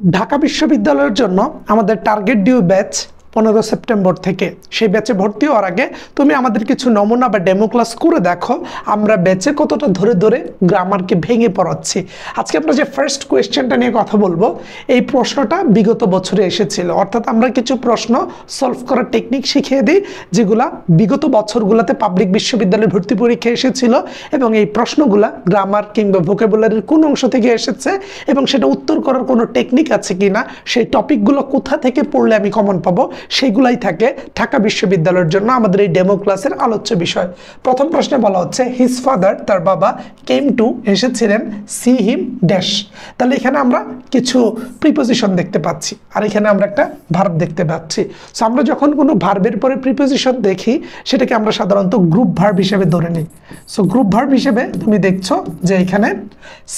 ঢাকা বিশ্ববিদ্যালয়ের জন্য আমাদের টার্গেট ডিউ ব্যাচ 15 সেপ্টেম্বর থেকে। সেই ব্যাচে ভর্তি হওয়ার আগে তুমি আমাদের কিছু নমুনা বা ডেমো ক্লাস করে দেখো আমরা ব্যাচে কতটা ধরে ধরে গ্রামারকে ভেঙে পড়াচ্ছি। আজকে আমরা যে ফার্স্ট কোয়েশ্চেনটা নিয়ে কথা বলবো, এই প্রশ্নটা বিগত বছরে এসেছিল, অর্থাৎ আমরা কিছু প্রশ্ন সলভ করার টেকনিক শিখিয়ে দিই যেগুলা বিগত বছরগুলোতে পাবলিক বিশ্ববিদ্যালয়ের ভর্তি পরীক্ষা এসেছিল, এবং এই প্রশ্নগুলা গ্রামার কিংবা ভোকাবুলারির কোন অংশ থেকে এসেছে এবং সেটা উত্তর করার কোনো টেকনিক আছে কিনা, সেই টপিকগুলো কোথা থেকে পড়লে আমি কমন পাবো, সেইগুলাই থাকে ঢাকা বিশ্ববিদ্যালয়ের জন্য আমাদের এই ডেমো ক্লাসের আলোচ্য বিষয়। প্রথম প্রশ্নে বলা হচ্ছে হিজ ফাদার, তার বাবা, কেম টু এসেছিলেন, সি হিম ড্যাশ। তাহলে এখানে আমরা কিছু প্রিপোজিশন দেখতে পাচ্ছি আর এখানে আমরা একটা ভার্ব দেখতে পাচ্ছি। সো আমরা যখন কোনো ভার্বের পরে প্রিপোজিশন দেখি সেটাকে আমরা সাধারণত গ্রুপ ভার্ব হিসেবে ধরে নিই। সো গ্রুপ ভার্ব হিসেবে তুমি দেখছো যে এখানে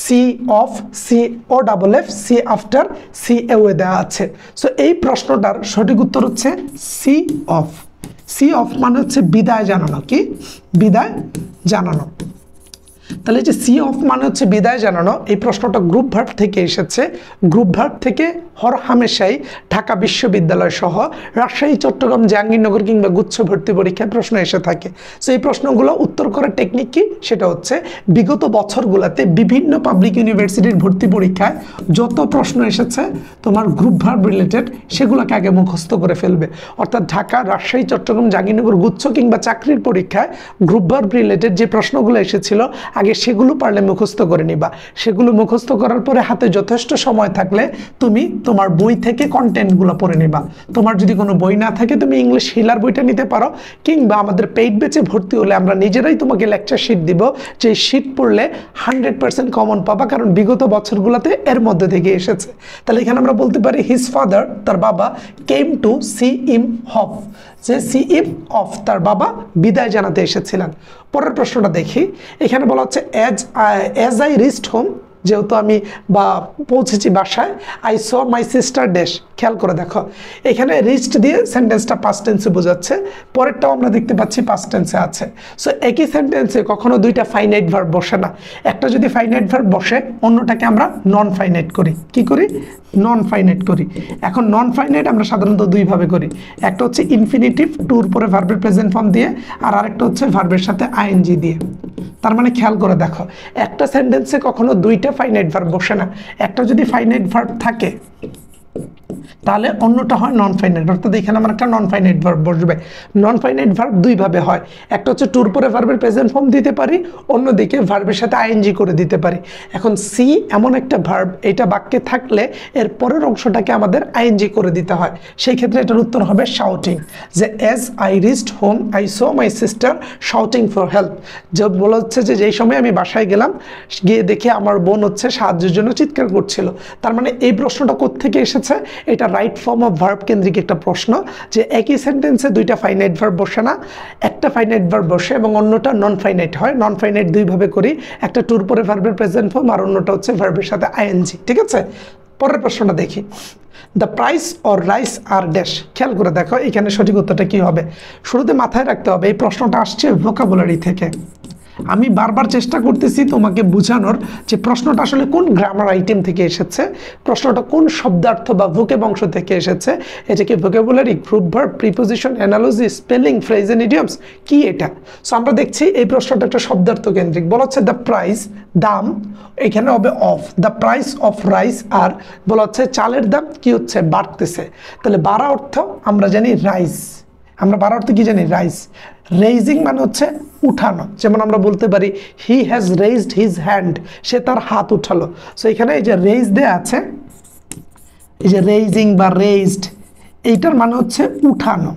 see off, C O double F, see after, see away দেওয়া আছে। সো এই প্রশ্নটার সঠিক উত্তর হচ্ছে সি অফ। সি অফ মানে হচ্ছে বিদায় জানানো। কি? বিদায় জানানো। তাহলে যে সি অফ মানে হচ্ছে বিদায় জানানো, এই প্রশ্নটা গ্রুপ ভার্ব থেকে এসেছে। গ্রুপ ভার্ব থেকে হর হামেশাই ঢাকা বিশ্ববিদ্যালয় সহ রাজশাহী, চট্টগ্রাম, জাহাঙ্গীরনগর কিংবা গুচ্ছ ভর্তি পরীক্ষায় প্রশ্ন এসে থাকে। সো এই প্রশ্নগুলো উত্তর করার টেকনিক কি? সেটা হচ্ছে বিগত বছরগুলোতে বিভিন্ন পাবলিক ইউনিভার্সিটির ভর্তি পরীক্ষায় যত প্রশ্ন এসেছে তোমার গ্রুপ ভার্ব রিলেটেড, সেগুলোকে আগে মুখস্থ করে ফেলবে। অর্থাৎ ঢাকা, রাজশাহী, চট্টগ্রাম, জাহাঙ্গীরনগর গুচ্ছ কিংবা চাকরির পরীক্ষায় গ্রুপ ভার্ব রিলেটেড যে প্রশ্নগুলো এসেছিল আগে সেগুলো পারলে মুখস্থ করে নিবা। সেগুলো মুখস্থ করার পরে হাতে যথেষ্ট সময় থাকলে তুমি তোমার বই থেকে কন্টেন্টগুলো পড়ে নিবা। তোমার যদি কোনো বই না থাকে তুমি ইংলিশ হিলার বইটা নিতে পারো, কিংবা আমাদের পেইড ব্যাচে ভর্তি হলে আমরা নিজেরাই তোমাকে লেকচার শিট দিব, যে শিট পড়লে 100% কমন পাবা, কারণ বিগত বছরগুলোতে এর মধ্যে থেকে এসেছে। তাহলে এখানে আমরা বলতে পারি হিজ ফাদার, তার বাবা, কেম টু সি ইম অফ, যে সি ইম অফ, তার বাবা বিদায় জানাতে এসেছিলেন। পরের প্রশ্নটা দেখি। এখানে বলা হচ্ছে অ্যাজ আই রিচড হোম, যেহেতু আমি পৌঁছেছি বাসায়, I saw my sister dash. খেয়াল করে দেখো এখানে রিচড দিয়ে সেন্টেন্সটা পাস্ট টেন্সে বোঝাচ্ছে, পরেরটাও আমরা দেখতে পাচ্ছি পাস্ট টেন্সে আছে। সো একই সেন্টেন্সে কখনো দুইটা ফাইনাইট ভার্ব বসে না। একটা যদি ফাইনাইট ভার্ব বসে, অন্যটাকে আমরা নন ফাইনাইট করি। কি করি? নন ফাইনাইট করি। এখন নন ফাইনাইট আমরা সাধারণত দুইভাবে করি। একটা হচ্ছে ইনফিনিটিভ, টুর পরে ভার্বের প্রেজেন্ট ফর্ম দিয়ে, আর আরেকটা হচ্ছে ভার্বের সাথে আইএনজি দিয়ে। তার মানে খেয়াল করে দেখো একটা সেন্টেন্সে কখনো দুইটা ফাইনাইট ভার্ব বসে না। একটা যদি ফাইনাইট ভার্ব থাকে তাহলে অন্যটা হয় নন ফাইনাইট, অর্থাৎ এখানে আমার একটা নন ফাইনাইট ভার্ব বসবে। নন ফাইনাইট ভার্ব দুইভাবে হয়, একটা হচ্ছে টুর পরে ভার্বের প্রেজেন্ট ফর্ম দিতে পারি, অন্যদিকে ভার্বের সাথে আইএনজি করে দিতে পারি। এখন সি এমন একটা ভার্ব, এটা বাক্যে থাকলে এর পরের অংশটাকে আমাদের আইএনজি করে দিতে হয়। সেই ক্ষেত্রে এটার উত্তর হবে শাউটিং। যে as I reached home I saw my sister shouting for help. যে বলা হচ্ছে যে যেই সময় আমি বাসায় গেলাম, গিয়ে দেখে আমার বোন হচ্ছে সাহায্যের জন্য চিৎকার করছিল। তার মানে এই প্রশ্নটা কোত্থেকে এসেছে? এটা রাইট ফর্ম অফ ভার্ব কেন্দ্রিক একটা প্রশ্ন, যে একই সেন্টেন্সে দুইটা ফাইনাইট ভার্ব বসে না, একটা ফাইনাইট ভার্ব বসে এবং অন্যটা নন ফাইনাইট হয়। নন ফাইনাইট দুইভাবে করি, একটা টুর পরে ভার্বের প্রেজেন্ট ফর্ম আর অন্যটা হচ্ছে ভার্বের সাথে আইএনজি। ঠিক আছে, পরের প্রশ্নটা দেখি। The price or rice are dash. খেয়াল করে দেখো এখানে সঠিক উত্তরটা কি হবে। শুরুতে মাথায় রাখতে হবে এই প্রশ্নটা আসছে ভোকাবুলারি থেকে। আমি বারবার চেষ্টা করতেছি তোমাকে বোঝানোর যে প্রশ্নটা আসলে কোন গ্রামার আইটেম থেকে এসেছে, প্রশ্নটা কোন শব্দার্থ বা ভোকেব অংশ থেকে এসেছে। এটা কি vocabulary, group verb, preposition, analogy, spelling, phrase and idioms, কি এটা? সো আমরা দেখছি এই প্রশ্নটা একটা শব্দার্থ কেন্দ্রিক। বলা হচ্ছে দ্য প্রাইস, দাম, এখানে হবে of, the price of rice, আর বলা হচ্ছে চালের দাম কি হচ্ছে? বাড়তেছে। তাহলে বাড়া অর্থ আমরা জানি রাইস। আমরা বাড়া অর্থ কি জানি? রাইস। রেইজিং মানে হচ্ছে উঠানো, যেমন আমরা বলতে পারি he has raised his hand, সে তার হাত উঠালো। সো এখানে এই যে রেইজ দেয়া আছে, এই যে রেইজিং বা রেইজড, এইটার মানে হচ্ছে উঠানো,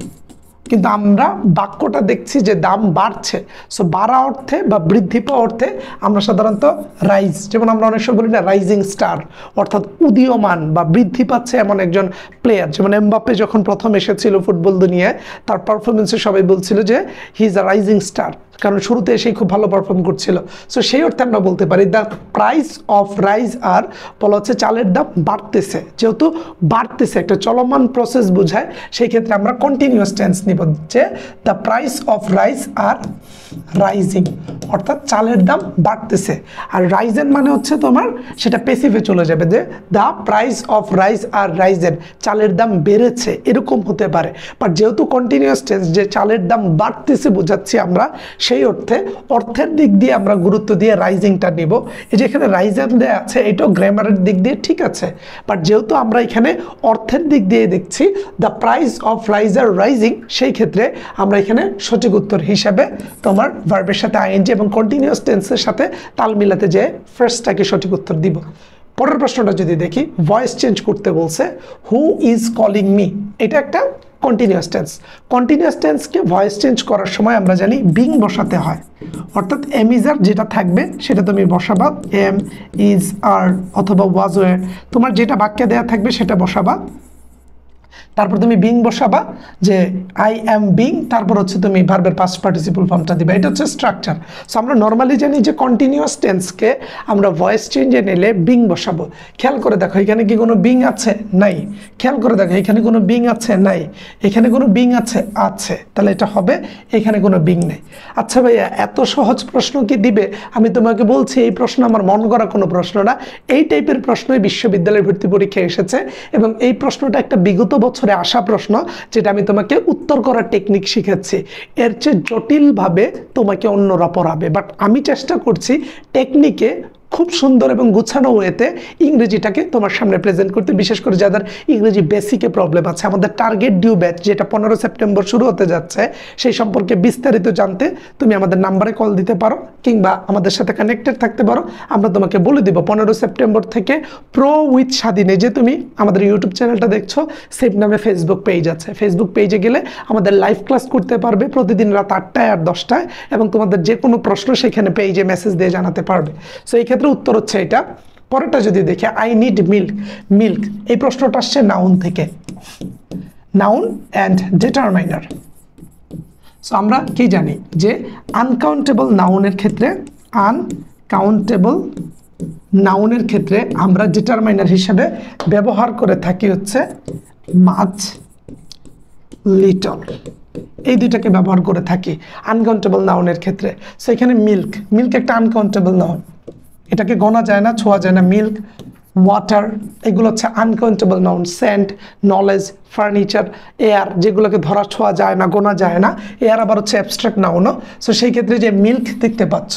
কিন্তু আমরা বাক্যটা দেখছি যে দাম বাড়ছে। সো বাড়া অর্থে বা বৃদ্ধি পাওয়া অর্থে আমরা সাধারণত রাইজ, যেমন আমরা অনেক সময় বলি না রাইজিং স্টার, অর্থাৎ উদীয়মান বা বৃদ্ধি পাচ্ছে এমন একজন প্লেয়ার। যেমন এমবাপ্পে যখন প্রথম এসেছিল ফুটবল দুনিয়ায়, তার পারফরমেন্সে সবাই বলছিল যে he is a rising star. কারণ শুরুতে এসেই খুব ভালো পারফর্ম করছিল। সো সেই অর্থে আমরা বলতে পারি দ্য প্রাইস অফ রাইস আর বলা হচ্ছে চালের দাম বাড়তেছে। যেহেতু বাড়তেছে একটা চলমান প্রসেস বোঝায়, সেই ক্ষেত্রে আমরা কন্টিনিউয়াস টেন্স নিব যে the price of rice are rising, অর্থাৎ চালের দাম বাড়তেছে। আর রাইজেন মানে হচ্ছে তোমার সেটা পেসিভে চলে যাবে যে the price of rice are risen, চালের দাম বেড়েছে, এরকম হতে পারে। বাট যেহেতু কন্টিনিউয়াস টেন্স যে চালের দাম বাড়তেছে বোঝাচ্ছি আমরা, সেই অর্থে অর্থের দিক দিয়ে আমরা গুরুত্ব দিয়ে রাইজিংটা নিব। এই যে এখানে রাইজেন দেয়া আছে এটাও গ্রামারের দিক দিয়ে ঠিক আছে, বাট যেহেতু আমরা এখানে অর্থের দিক দিয়ে দেখছি the price of rice are rising, সেই ক্ষেত্রে আমরা এখানে সঠিক উত্তর হিসাবে তোমার ভার্বের সাথে আইএনজি এবং কন্টিনিউয়াস টেন্সের সাথে তাল মিলাতে যে ফার্স্টটাকে সঠিক উত্তর দিব। পরের প্রশ্নটা যদি দেখি, ভয়েস চেঞ্জ করতে বলছে, হু ইজ কলিং মি, এটা একটা কন্টিনিউয়াস টেন্স। কন্টিনিউয়াস টেন্সকে ভয়েস চেঞ্জ করার সময় আমরা জানি বিং বসাতে হয়, অর্থাৎ এম ইজ আর যেটা থাকবে সেটা তুমি বসাবা, এম ইজ আর অথবা ওয়াজ ওয়ার, তোমার যেটা বাক্যে দেওয়া থাকবে সেটা বসাবা, তারপর তুমি বিং বসাবা যে আই অ্যাম বিং, তারপর হচ্ছে তুমি ভার্বের পাস্ট পার্টিসিপল ফর্মটা দিবে। এটা হচ্ছে স্ট্রাকচার। সো আমরা নর্মালি জানি যে কন্টিনিউয়াস টেন্সকে আমরা ভয়েস চেঞ্জে নিলে বিং বসাবো। খেয়াল করে দেখো এখানে কি কোনো বিং আছে? নাই। খেয়াল করে দেখো এখানে কোনো বিং আছে? নাই। এখানে কোনো বিং আছে? আছে। তাহলে এটা হবে এখানে কোনো বিং নেই। আচ্ছা ভাইয়া এত সহজ প্রশ্ন কি দিবে? আমি তোমাকে বলছি এই প্রশ্ন আমার মন গড়া কোনো প্রশ্ন না, এই টাইপের প্রশ্নই বিশ্ববিদ্যালয়ের ভর্তি পরীক্ষায় এসেছে এবং এই প্রশ্নটা একটা বিগত বছর আসা প্রশ্ন, যেটা আমি তোমাকে উত্তর করার টেকনিক শিখাচ্ছি। এর চেয়ে জটিলভাবে তোমাকে অন্যরা পড়াবে, বাট আমি চেষ্টা করছি টেকনিকে খুব সুন্দর এবং গুছানো ওয়েতে ইংরেজিটাকে তোমার সামনে প্রেজেন্ট করতে, বিশেষ করে যাদের ইংরেজি বেসিকে প্রবলেম আছে। আমাদের টার্গেট ডিউ ব্যাচ যেটা 15 সেপ্টেম্বর শুরু হতে যাচ্ছে, সেই সম্পর্কে বিস্তারিত জানতে তুমি আমাদের নাম্বারে কল দিতে পারো কিংবা আমাদের সাথে কানেক্টেড থাকতে পারো। আমরা তোমাকে বলে দিব 15 সেপ্টেম্বর থেকে প্রো উইথ স্বাধীনে, যে তুমি আমাদের ইউটিউব চ্যানেলটা দেখছো, সেভ নামে ফেসবুক পেজ আছে, ফেসবুক পেজে গেলে আমাদের লাইভ ক্লাস করতে পারবে প্রতিদিন রাত 8টায় আর 10টায়, এবং তোমাদের যে কোনো প্রশ্ন সেখানে পেজে মেসেজ দিয়ে জানাতে পারবে। সো এই ক্ষেত্রে উত্তর হচ্ছে এটা। পরেরটা যদি দেখি, আই নিড মিল্ক, মিল্ক এই প্রশ্নটা আসছে নাউন থেকে, নাউন অ্যান্ড ডিটারমাইনার। সো আমরা কি জানি যে আনকাউন্টেবল নাউনের ক্ষেত্রে, আনকাউন্টেবল নাউনের ক্ষেত্রে আমরা ডিটারমাইনার হিসেবে ব্যবহার করে থাকি হচ্ছে মাছ, লিটল, এই দুইটাকে ব্যবহার করে থাকি আনকাউন্টেবল নাউনের ক্ষেত্রে। সো এখানে মিল্ক, মিল্ক একটা আনকাউন্টেবল নাউন, এটাকে গোনা যায় না, ছোঁয়া যায় না। মিল্ক, ওয়াটার এগুলো হচ্ছে uncountable noun. Scent, knowledge, furniture, air যেগুলোকে ধরা ছোঁয়া যায় না, গোনা যায় না, এয়ার আবার হচ্ছে অ্যাবস্ট্রাক্ট নাউনও। সো সেই ক্ষেত্রে যে মিল্ক দেখতে পাচ্ছ,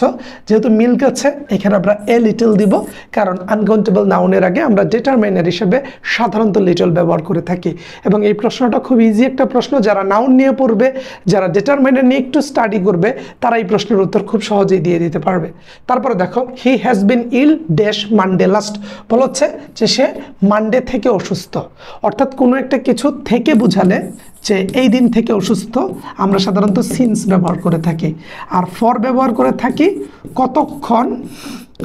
যেহেতু মিল্ক আছে এখানে আমরা এ লিটল দিব, কারণ আনকাউন্টেবল নাউনের আগে আমরা ডিটারমাইনার হিসেবে সাধারণত লিটল ব্যবহার করে থাকি। এবং এই প্রশ্নটা খুব ইজি একটা প্রশ্ন, যারা নাউন নিয়ে পড়বে, যারা ডিটারমাইনার নিয়ে একটু স্টাডি করবে, তারা এই প্রশ্নের উত্তর খুব সহজেই দিয়ে দিতে পারবে। তারপরে দেখো, he has been ill dash Monday last, বলা হচ্ছে যে সে মানডে থেকে অসুস্থ, অর্থাৎ কোনো একটা কিছু থেকে বুঝালে যে এই দিন থেকে অসুস্থ, আমরা সাধারণত সিন্স ব্যবহার করে থাকি। আর ফর ব্যবহার করে থাকি কতক্ষণ,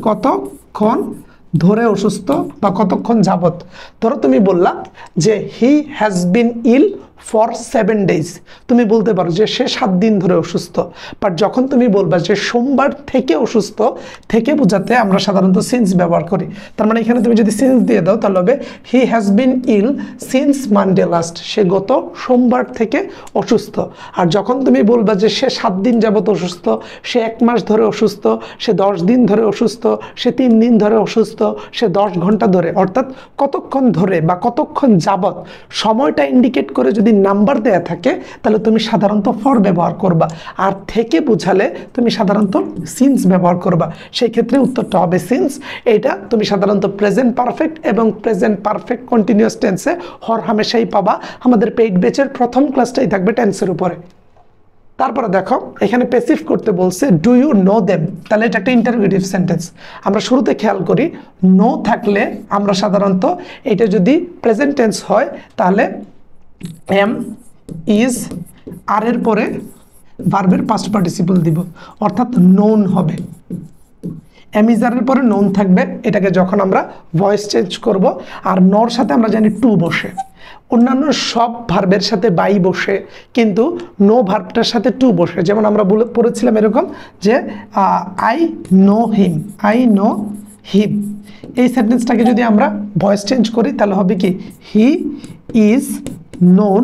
কতক্ষণ ধরে অসুস্থ বা কতক্ষণ যাবত। ধরো তুমি বললা যে he has been ill for 7 days, তুমি বলতে পারো যে সে 7 দিন ধরে অসুস্থ। বাট যখন তুমি বলবা যে সোমবার থেকে অসুস্থ, থেকে বোঝাতে আমরা সাধারণত সিন্স ব্যবহার করি। তার মানে এখানে তুমি যদি সিন্স দিয়ে দাও তাহলে হবে he has been ill since Monday last, সে গত সোমবার থেকে অসুস্থ। আর যখন তুমি বলবা যে সে 7 দিন যাবত অসুস্থ, সে 1 মাস ধরে অসুস্থ, সে 10 দিন ধরে অসুস্থ, সে 3 দিন ধরে অসুস্থ, সে 10 ঘন্টা ধরে, অর্থাৎ কতক্ষণ ধরে বা কতক্ষণ যাবত সময়টা ইন্ডিকেট করে যদি নাম্বার দেয়া থাকে তাহলে তুমি সাধারণত ফর ব্যবহার করবা, আর থেকে বোঝালে তুমি সাধারণত সিন্স ব্যবহার করবা। সেই ক্ষেত্রে উত্তরটা হবে সিন্স। এটা তুমি সাধারণত প্রেজেন্ট পারফেক্ট এবং প্রেজেন্ট পারফেক্ট কন্টিনিউয়াস টেন্সে হর হামেশাই পাবা। আমাদের পেইড ব্যাচের প্রথম ক্লাসটাই থাকবে টেন্সের উপরে। তারপরে দেখো এখানে প্যাসিভ করতে বলছে ডু ইউ নো দেম, তাহলে এটা একটা ইন্টারোগেটিভ সেন্টেন্স। আমরা শুরুতে খেয়াল করি নো থাকলে আমরা সাধারণত এটা যদি প্রেজেন্ট টেন্স হয় তাহলে এম ইজ আর এর পরে ভার্বের পাস্ট পার্টিসিপল দিব, অর্থাৎ নোন হবে। এম ইজ আর এর পরে নোন থাকবে, এটাকে যখন আমরা ভয়েস চেঞ্জ করব, আর নর সাথে আমরা জানি টু বসে, অন্যান্য সব ভার্বের সাথে বাই বসে, কিন্তু নো ভার্বটার সাথে টু বসে। যেমন আমরা পড়েছিলাম এরকম যে I know him, I know him. এই সেন্টেন্সটাকে যদি আমরা ভয়েস চেঞ্জ করি তাহলে হবে কি, he is known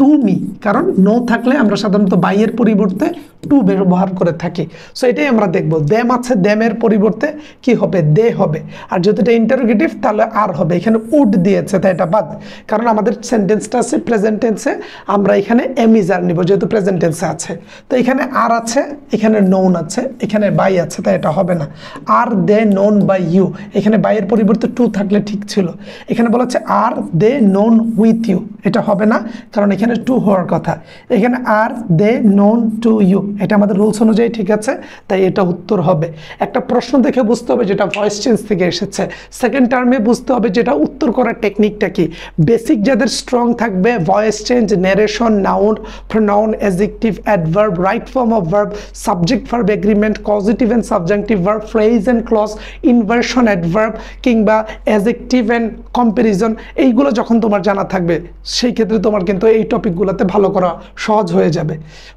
to me. কারণ নো থাকলে আমরা সাধারণত বাইয়ের পরিবর্তে টু ব্যবহার করে থাকি। সো এটাই আমরা দেখব, দেম আছে, দেমের পরিবর্তে কি হবে, দে হবে। আর যদি এটা ইন্টারোগেটিভ তাহলে আর হবে। এখানে উড দিয়েছে তাই এটা বাদ, কারণ আমাদের সেন্টেন্সটা আছে প্রেজেন্ট টেন্সে, আমরা এখানে এম ইজ আর নিব যেহেতু প্রেজেন্ট টেন্সে আছে। তো এখানে আর আছে, এখানে নোন আছে, এখানে বাই আছে, তাই এটা হবে না। আর দে নোন বাই ইউ, এখানে বাইয়ের পরিবর্তে টু থাকলে ঠিক ছিল। এখানে বলা হচ্ছে আর দে নোন উইথ ইউ, এটা হবে না কারণ এখানে টু হওয়ার কথা। এখানে আর দে নোন টু ইউ, এটা আমাদের রুলস অনুযায়ী ঠিক আছে, তাই এটা উত্তর হবে। একটা প্রশ্ন দেখে বুঝতে হবে যেটা ভয়েস চেঞ্জ থেকে এসেছে। সেকেন্ড টার্মে বুঝতে হবে যেটা উত্তর করার টেকনিকটা কি। বেসিক যাদের স্ট্রং থাকবে, voice change, narration, noun, pronoun, adjective, adverb, right form of verb, subject verb agreement, positive and subjective verb, phrase and clause, inversion adverb কিংবা অ্যাডজেক্টিভ অ্যান্ড কম্প্যারিজন, এইগুলো যখন তোমার জানা থাকবে সেই ক্ষেত্রে তোমার কিন্তু এই টপিকগুলোতে ভালো করা সহজ হয়ে যাবে।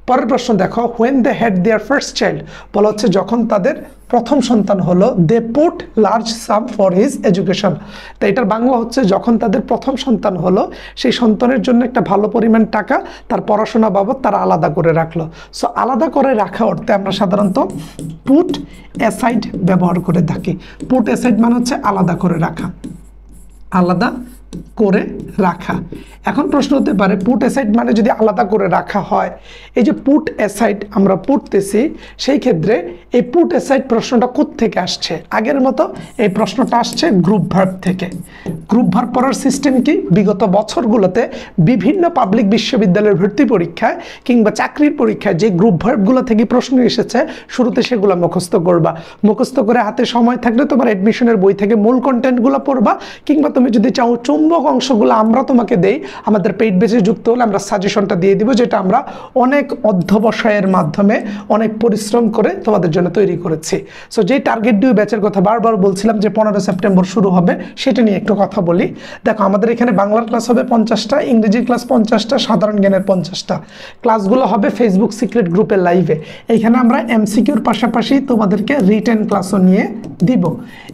পরের প্রশ্ন দেখো, when they had their first child, বলা হচ্ছে যখন তাদের প্রথম সন্তান হলো, they put large sum for his education. তো এটার বাংলা হচ্ছে যখন তাদের প্রথম সন্তান হলো সেই সন্তানের জন্য একটা ভালো পরিমাণ টাকা তার পড়াশোনা বাবদ তারা আলাদা করে রাখলো। সো আলাদা করে রাখা অর্থে আমরা সাধারণত পুট অ্যাসাইড ব্যবহার করে থাকি। পুট অ্যাসাইড মানে হচ্ছে আলাদা করে রাখা, আলাদা করে রাখা। এখন প্রশ্ন হতে পারে পুট অ্যাসাইড মানে যদি আলাদা করে রাখা হয়, এই যে পুট অ্যাসাইড আমরা পড়তেছি সেই ক্ষেত্রে এই পুট অ্যাসাইড প্রশ্নটা কোত্থেকে আসছে? আগের মতো এই প্রশ্নটা আসছে গ্রুপ ভার্ব থেকে। গ্রুপ ভার্ব পড়ার সিস্টেম কি, বিগত বছরগুলোতে বিভিন্ন পাবলিক বিশ্ববিদ্যালয়ের ভর্তি পরীক্ষায় কিংবা চাকরির পরীক্ষায় যে গ্রুপ ভার্বগুলো থেকে প্রশ্ন এসেছে শুরুতে সেগুলো মুখস্থ করবা। মুখস্থ করে হাতে সময় থাকলে তোমার অ্যাডমিশনের বই থেকে মূল কন্টেন্টগুলো পড়বা, কিংবা তুমি যদি চাও চুম্বক অংশগুলো আমরা তোমাকে দেই, আমাদের পেইড বেচে যুক্ত হলে আমরা সাজেশনটা দিয়ে দিব, যেটা আমরা অনেক অধ্যবসায়ের মাধ্যমে অনেক পরিশ্রম করে তোমাদের জন্য তৈরি করেছি। সো যে টার্গেট ডিউ ব্যাচের কথা বারবার বলছিলাম যে 15 সেপ্টেম্বর শুরু হবে, সেটা নিয়ে একটু কথা বলি। দেখো আমাদের এখানে বাংলার ক্লাস হবে 50টা, ইংরেজির ক্লাস 50টা, সাধারণ জ্ঞানের 50টা। ক্লাসগুলো হবে ফেসবুক সিক্রেট গ্রুপের লাইভে। এইখানে আমরা এমসিকিউর পাশাপাশি তোমাদেরকে রিটেন ক্লাসও নিয়ে দিব।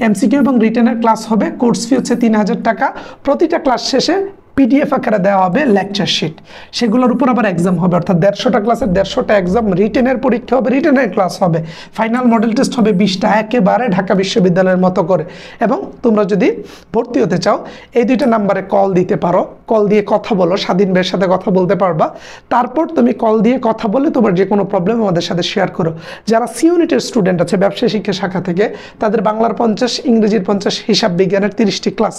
এমসিকিউ এবং রিটেনের ক্লাস হবে, কোর্স ফি হচ্ছে 3000 টাকা। প্রতিটা ক্লাস শেষে পিডিএফ আকারে দেওয়া হবে লেকচার শিট, সেগুলোর উপর আবার এক্সাম হবে, অর্থাৎ 150টা ক্লাসের 150টা এক্সাম, রিটেনের পরীক্ষা হবে, রিটেনের ক্লাস হবে, ফাইনাল মডেল টেস্ট হবে 20টা, একেবারে ঢাকা বিশ্ববিদ্যালয়ের মতো করে। এবং তোমরা যদি ভর্তি হতে চাও এই দুইটা নাম্বারে কল দিতে পারো, কল দিয়ে কথা বলো, স্বাধীন ভাইয়ের সাথে কথা বলতে পারবা। তারপর তুমি কল দিয়ে কথা বলে তোমার যে কোনো প্রবলেম আমাদের সাথে শেয়ার করো। যারা সি ইউনিটের স্টুডেন্ট আছে ব্যবসায় শিক্ষা শাখা থেকে, তাদের বাংলার 50, ইংরেজির 50, হিসাব বিজ্ঞানের 30টি ক্লাস।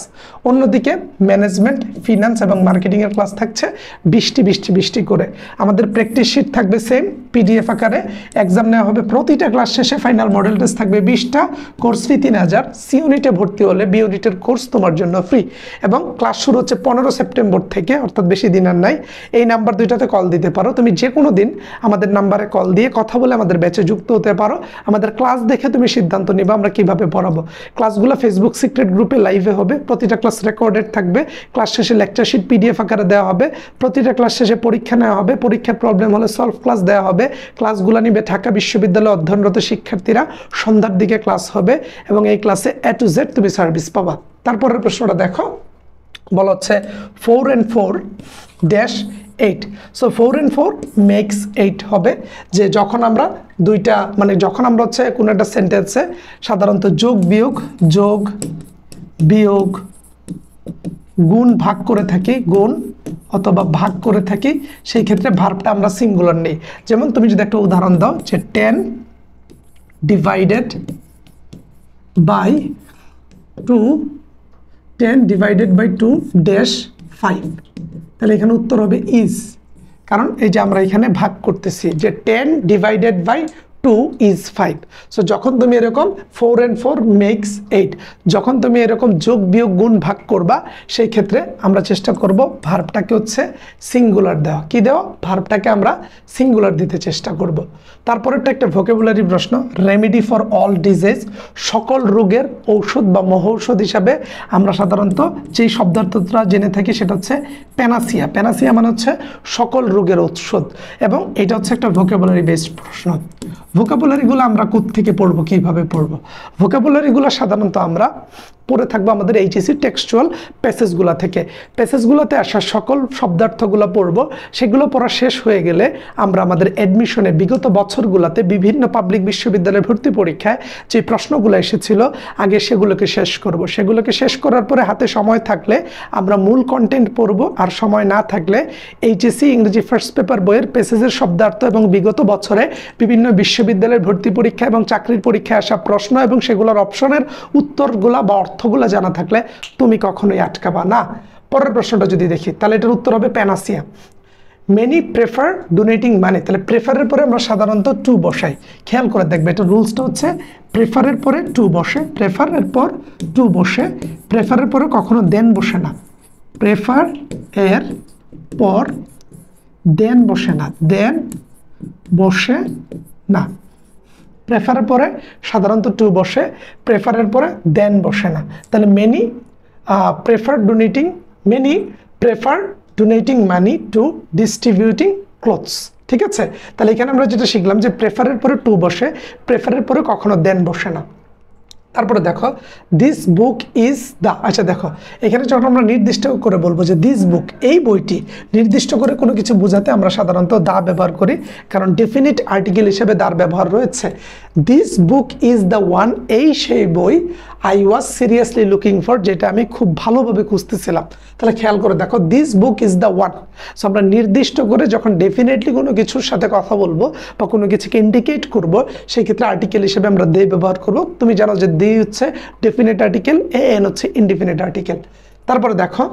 অন্যদিকে ম্যানেজমেন্ট, ফিনান্স এবং মার্কেটিংয়ের ক্লাস থাকছে 20টি করে। আমাদের প্র্যাকটিস শিট থাকবে সেম পিডিএফ আকারে, এক্সাম নেওয়া হবে প্রতিটা ক্লাস শেষে, ফাইনাল মডেল টেস্ট থাকবে 20টা, কোর্স ফি 3000। সি ইউনিটে ভর্তি হলে বি ইউনিটের কোর্স তোমার জন্য ফ্রি। এবং ক্লাস শুরু হচ্ছে 15 সেপ্টেম্বর থেকে, অর্থাৎ বেশি দিন আর নাই। এই নাম্বার দুইটাতে কল দিতে পারো, তুমি যে কোনো দিন আমাদের নাম্বারে কল দিয়ে কথা বলে আমাদের ব্যাচে যুক্ত হতে পারো। আমাদের ক্লাস দেখে তুমি সিদ্ধান্ত নিবা আমরা কিভাবে পড়াবো। ক্লাসগুলো ফেসবুক সিক্রেট গ্রুপে লাইভে হবে, প্রতিটা ক্লাস রেকর্ডেড থাকবে, ক্লাস শেষে লেকচার শিট পিডিএফ আকারে দেওয়া হবে, প্রতিটা ক্লাস শেষে পরীক্ষা নেওয়া হবে, পরীক্ষার প্রবলেম হলে সলভ ক্লাস দেওয়া হবে। ক্লাসগুলো নিবে ঢাকা বিশ্ববিদ্যালয়ে অধ্যয়নরত শিক্ষার্থীরা, সন্ধ্যার দিকে ক্লাস হবে এবং এই ক্লাসে A to Z তুমি সার্ভিস পাবা। তারপরের প্রশ্নটা দেখো, বলা হচ্ছে 4 and 4 - 8। সো 4 and 4 মেক্স 8 হবে, যে যখন আমরা দুইটা মানে যখন আমরা হচ্ছে কোনো একটা সেন্টেন্সে সাধারণত যোগ বিয়োগ গুণ ভাগ করে থাকি, গুণ অথবা ভাগ করে থাকি, সেই ক্ষেত্রে ভার্বটা আমরা সিঙ্গুলার নেই। যেমন তুমি যদি একটা উদাহরণ দাও যে 10 ডিভাইডেড বাই 2 -5, তাহলে এখানে উত্তর হবে ইজ। কারণ এই যে আমরা এখানে ভাগ করতেছি যে 10 ডিভাইডেড বাই 2 is 5। সো যখন তুমি এরকম 4 and 4 makes 8, যখন তুমি এরকম যোগ বিয়োগ গুণ ভাগ করবা সেই ক্ষেত্রে আমরা চেষ্টা করব ভার্বটাকে হচ্ছে সিঙ্গুলার দেওয়া। কি দেওয়া? ভার্বটাকে আমরা সিঙ্গুলার দিতে চেষ্টা করব। তারপরেরটা একটা ভোকাবুলারি প্রশ্ন, রেমেডি ফর অল ডিজিজ, সকল রোগের ঔষধ বা মহৌষধ হিসাবে আমরা সাধারণত যেই শব্দার্থটা জেনে থাকি সেটা হচ্ছে প্যানাসিয়া। প্যানাসিয়া মানে হচ্ছে সকল রোগের ঔষধ, এবং এটা হচ্ছে একটা ভোকাবুলারি বেসড প্রশ্ন। ভোকাবুলারিগুলো আমরা কোত্থেকে পড়বো, কীভাবে পড়বো? ভোকাবুলারিগুলো সাধারণত আমরা পড়ে থাকবো আমাদের এইচএসসি টেক্সচুয়াল প্যাসেজগুলো থেকে। প্যাসেজগুলোতে আসা সকল শব্দার্থগুলো পড়বো। সেগুলো পড়া শেষ হয়ে গেলে আমরা আমাদের অ্যাডমিশনে বিগত বছরগুলোতে বিভিন্ন পাবলিক বিশ্ববিদ্যালয়ের ভর্তি পরীক্ষায় যে প্রশ্নগুলো এসেছিল আগে সেগুলোকে শেষ করব। সেগুলোকে শেষ করার পরে হাতে সময় থাকলে আমরা মূল কন্টেন্ট পড়বো, আর সময় না থাকলে এইচএসসি ইংরেজি ফার্স্ট পেপার বইয়ের প্যাসেজের শব্দার্থ এবং বিগত বছরে বিভিন্ন বিশ্ববিদ্যালয়ের ভর্তি পরীক্ষা এবং চাকরির পরীক্ষায় আসা প্রশ্ন এবং সেগুলোর অপশনের উত্তরগুলা বা অর্থগুলো জানা থাকলে তুমি কখনোই আটকাবা না। পরের প্রশ্নটা যদি দেখি তাহলে এটার উত্তর হবে প্যানাসিয়া। মেনি প্রেফার ডোনেটিং মানি, তাহলে প্রেফারের পরে আমরা সাধারণত টু বসাই। খেয়াল করে দেখবে, এটা রুলসটা হচ্ছে প্রেফারের পরে টু বসে, প্রেফারের পর টু বসে, প্রেফারের পরে কখনো দেন বসে না। প্রেফার এর পর দেন বসে না, দেন বসে না। প্রেফারের পরে সাধারণত টু বসে, প্রেফারের পরে দেন বসে না। তাহলে many prefer donating money to distributing clothes. ঠিক আছে, তাহলে এখানে আমরা যেটা শিখলাম যে প্রেফারের পরে টু বসে, প্রেফারের পরে কখনো দেন বসে না। তারপরে দেখো দিস বুক ইজ দ্য, আচ্ছা দেখো এখানে যখন আমরা নির্দিষ্ট করে বলবো যে দিস বুক, এই বইটি, নির্দিষ্ট করে কোনো কিছু বোঝাতে আমরা সাধারণত দা ব্যবহার করি, কারণ ডেফিনিট আর্টিকেল হিসেবে দার ব্যবহার রয়েছে। This book is the one, এই সেই বই, I was seriously looking for, যেটা আমি খুব ভালোভাবে খুঁজতেছিলাম। তাহলে খেয়াল করে দেখো this book is the one. So আমরা নির্দিষ্ট করে যখন ডেফিনেটলি কোনো কিছুর সাথে কথা বলবো বা কোনো কিছুকে ইন্ডিকেট করবো সেই ক্ষেত্রে আর্টিকেল হিসেবে আমরা দে ব্যবহার করবো। তুমি জানো যে দি হচ্ছে ডেফিনিট আর্টিকেল, এন হচ্ছে ইনডিফিনিট আর্টিকেল। তারপরে দেখো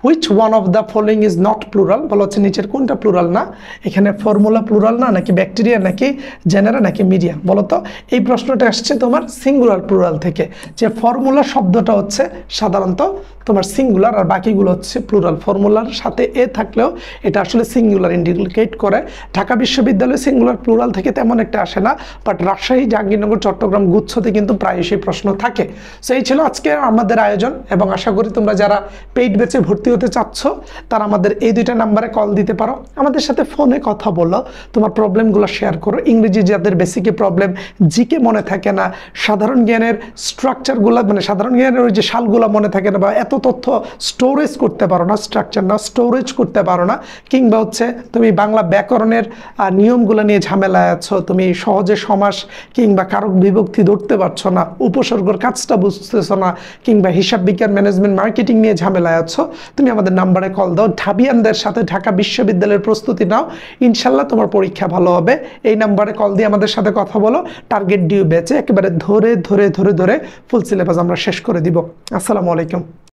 which one of the following is not plural, বলা হচ্ছে নিচের কোনটা প্লুরাল না। এখানে ফর্মুলা প্লুরাল না, নাকি ব্যাকটেরিয়া, নাকি জেনারা, নাকি মিডিয়া? বলো তো। এই প্রশ্নটা আসছে তোমার সিঙ্গুলার প্লুরাল থেকে, যে ফর্মুলা শব্দটা হচ্ছে সাধারণত তোমার সিঙ্গুলার আর বাকিগুলো হচ্ছে প্লুরাল। ফর্মুলার সাথে এ থাকলেও এটা আসলে সিঙ্গুলার ইন্ডিকেট করে। ঢাকা বিশ্ববিদ্যালয়ে সিঙ্গুলার প্লুরাল থেকে তেমন একটা আসে না, বাট রাজশাহী, জাহাঙ্গীরনগর, চট্টগ্রাম গুচ্ছতে কিন্তু প্রায়শই প্রশ্ন থাকে। সো এই ছিল আজকে আমাদের আয়োজন, এবং আশা করি তোমরা যারা পেইড ব্যাচে ভর্তি হতে চাচ্ছ তারা আমাদের এই দুইটা নাম্বারে কল দিতে পারো, আমাদের সাথে ফোনে কথা বলো, তোমার প্রবলেমগুলো শেয়ার করো। ইংরেজি যাদের বেসিকে প্রবলেম, জিকে মনে থাকে না, সাধারণ জ্ঞানের স্ট্রাকচারগুলো মানে সাধারণ জ্ঞানের ওই যে সালগুলো মনে থাকে না, বা এত তথ্য স্টোরেজ করতে পারো না, স্ট্রাকচার না স্টোরেজ করতে পারো না, কিংবা হচ্ছে তুমি বাংলা ব্যাকরণের নিয়মগুলো নিয়ে ঝামেলায় আছো, তুমি সহজে সমাস কিংবা কারক বিভক্তি ধরতে পারছো না, উপসর্গর কাজটা বুঝতেছো না, কিংবা হিসাব বিজ্ঞান, ম্যানেজমেন্ট, মার্কেটিং নিয়ে ঝামেলায় আছো, তুমি আমাদের নাম্বারে কল দাও। ঢাবিয়ানদের সাথে ঢাকা বিশ্ববিদ্যালয়ের প্রস্তুতি নাও, ইনশাল্লাহ তোমার পরীক্ষা ভালো হবে। এই নাম্বারে কল দিয়ে আমাদের সাথে কথা বলো। টার্গেট ডিউ ব্যাচে একেবারে ধরে ধরে ধরে ধরে ফুল সিলেবাস আমরা শেষ করে দিব। আসসালামু আলাইকুম।